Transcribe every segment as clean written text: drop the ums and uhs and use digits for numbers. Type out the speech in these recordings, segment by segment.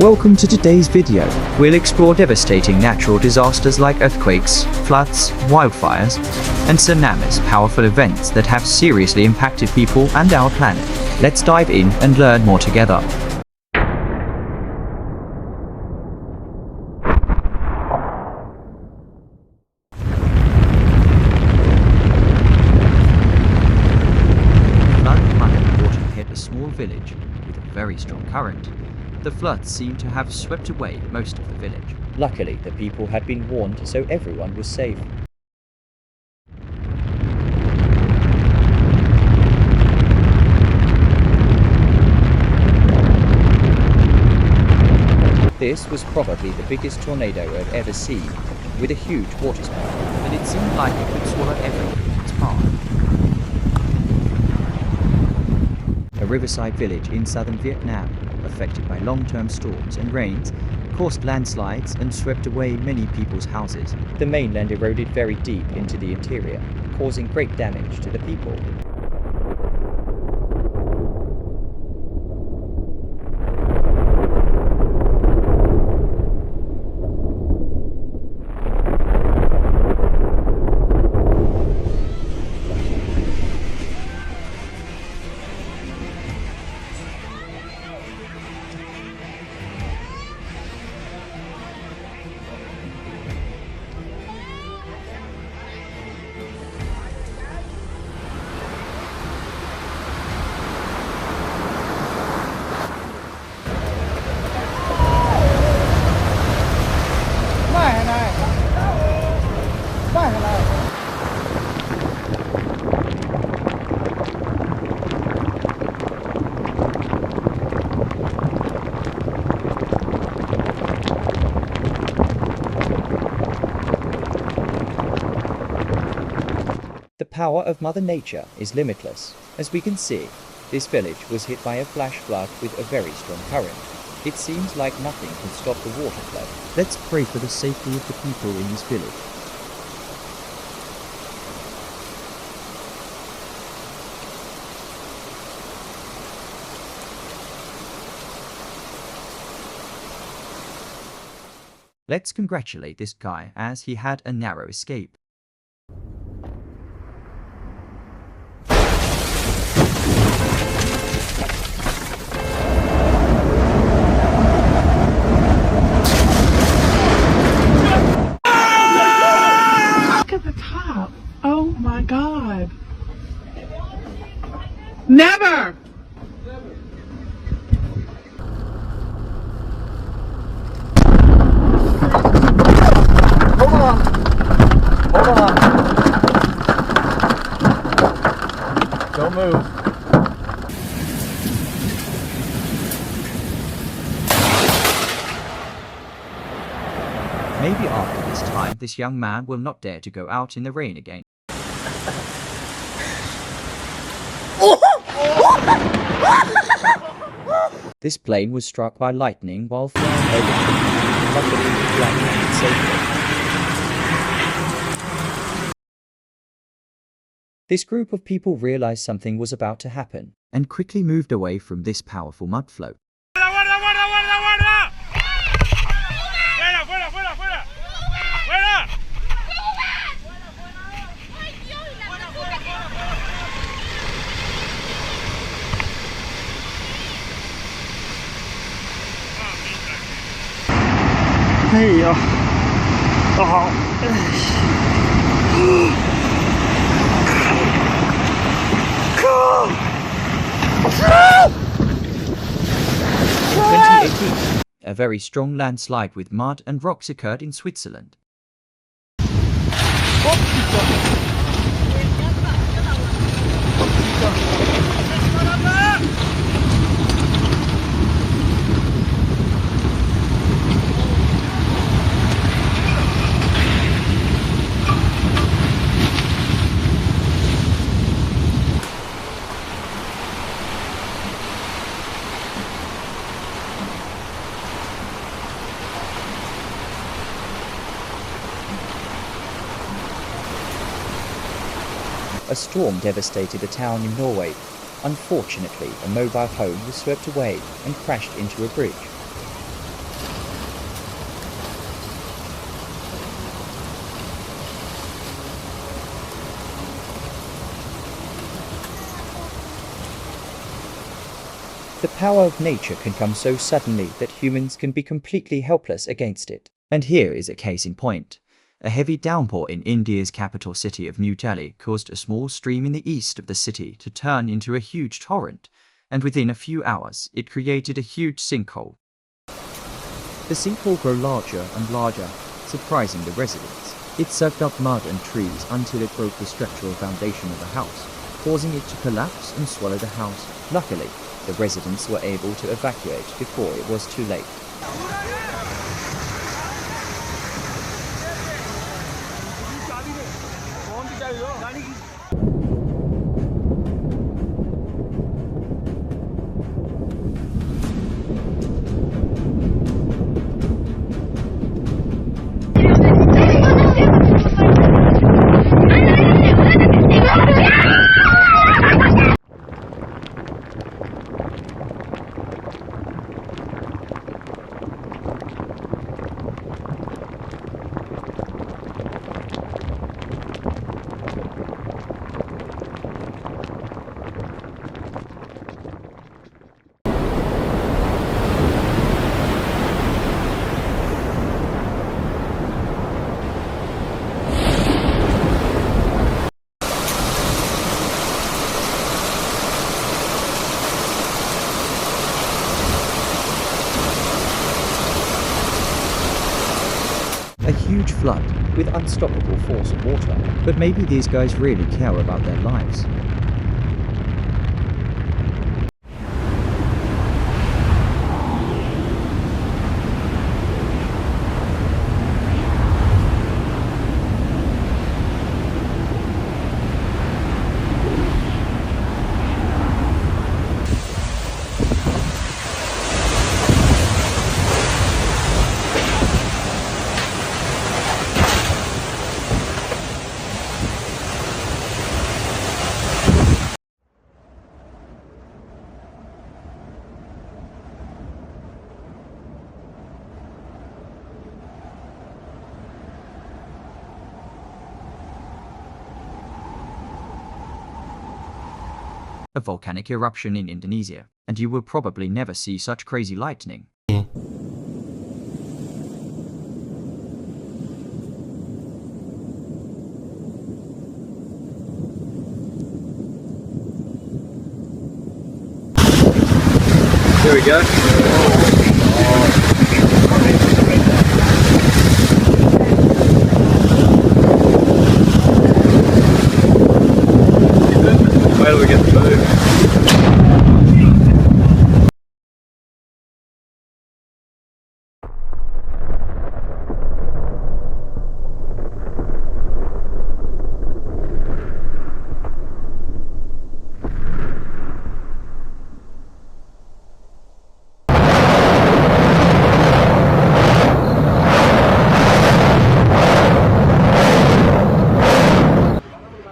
Welcome to today's video. We'll explore devastating natural disasters like earthquakes, floods, wildfires, and tsunamis, powerful events that have seriously impacted people and our planet. Let's dive in and learn more together. Water hit a small village with a very strong current. The floods seemed to have swept away most of the village. Luckily, the people had been warned, so everyone was safe. This was probably the biggest tornado I've ever seen, with a huge water spout, and it seemed like it could swallow everything in its path. A riverside village in southern Vietnam, affected by long-term storms and rains, caused landslides and swept away many people's houses. The mainland eroded very deep into the interior, causing great damage to the people. The power of Mother Nature is limitless. As we can see, this village was hit by a flash flood with a very strong current. It seems like nothing can stop the water flow. Let's pray for the safety of the people in this village. Let's congratulate this guy as he had a narrow escape. Oh my God. Never! Hold on! Hold on! Don't move. Maybe after this time, this young man will not dare to go out in the rain again. This plane was struck by lightning while flying over. Luckily, it landed safely. This group of people realized something was about to happen and quickly moved away from this powerful mud flow. Hey, In 2018, a very strong landslide with mud and rocks occurred in Switzerland. A storm devastated a town in Norway. Unfortunately, a mobile home was swept away and crashed into a bridge. The power of nature can come so suddenly that humans can be completely helpless against it. And here is a case in point. A heavy downpour in India's capital city of New Delhi caused a small stream in the east of the city to turn into a huge torrent, and within a few hours it created a huge sinkhole. The sinkhole grew larger and larger, surprising the residents. It sucked up mud and trees until it broke the structural foundation of the house, causing it to collapse and swallow the house. Luckily, the residents were able to evacuate before it was too late. A huge flood with unstoppable force of water. But maybe these guys really care about their lives. A volcanic eruption in Indonesia, and you will probably never see such crazy lightning. There we go. Where do we get the move?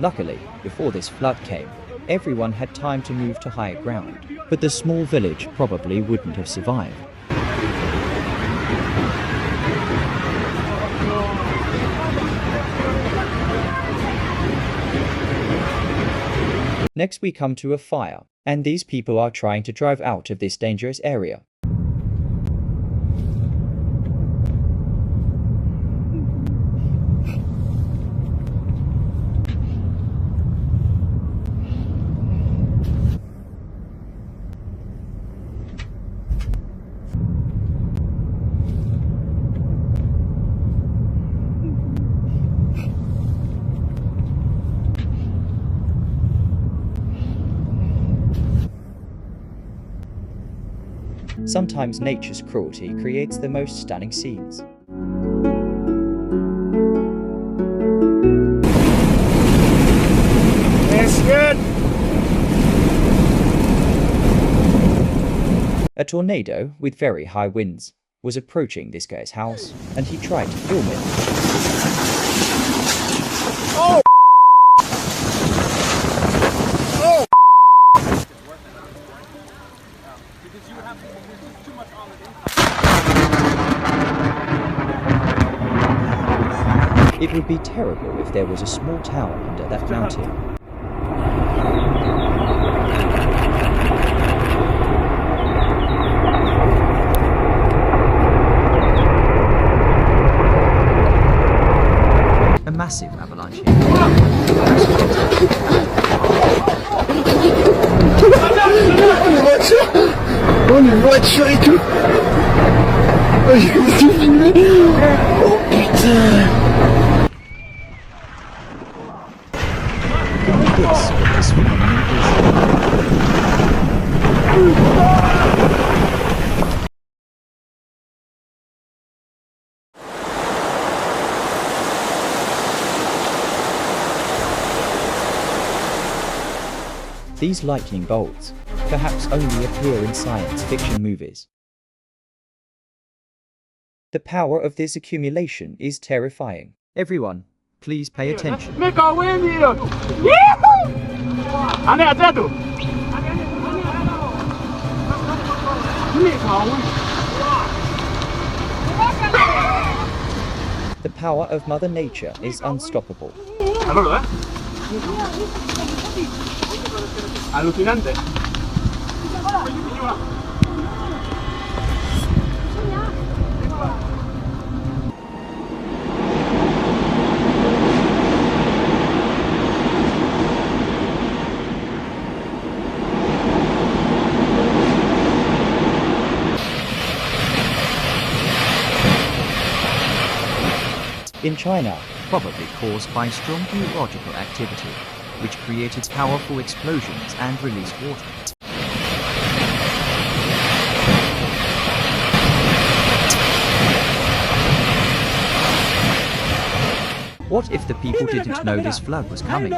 Luckily, before this flood came, everyone had time to move to higher ground, but the small village probably wouldn't have survived. Next we come to a fire, and these people are trying to drive out of this dangerous area. Sometimes nature's cruelty creates the most stunning scenes. That's good. A tornado with very high winds was approaching this guy's house, and he tried to film it. Oh! Oh! It would be terrible if there was a small town under that mountain. This what this phenomenon is. These lightning bolts perhaps only appear in science fiction movies. The power of this accumulation is terrifying. Everyone, please pay attention. The power of Mother Nature is unstoppable. Alucinante. In China, probably caused by strong geological activity, which created powerful explosions and released water. What if the people didn't know this flood was coming?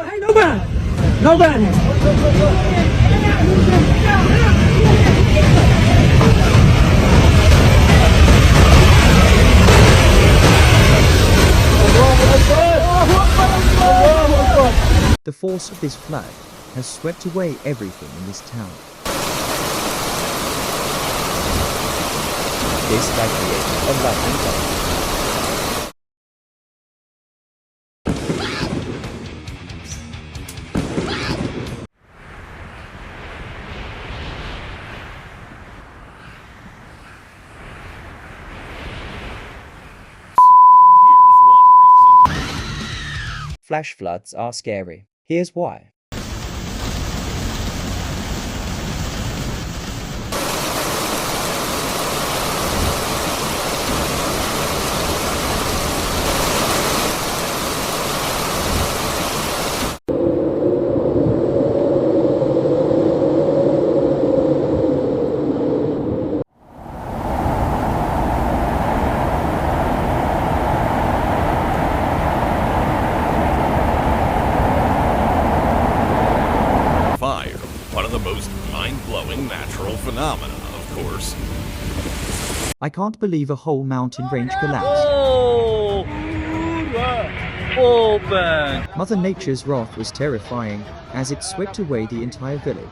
The force of this flood has swept away everything in this town. This guy created a lightning bolt. Flash floods are scary. Here's why. One of the most mind-blowing natural phenomena, of course. I can't believe a whole mountain range collapsed. Mother Nature's wrath was terrifying as it swept away the entire village.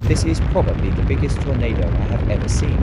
This is probably the biggest tornado I have ever seen.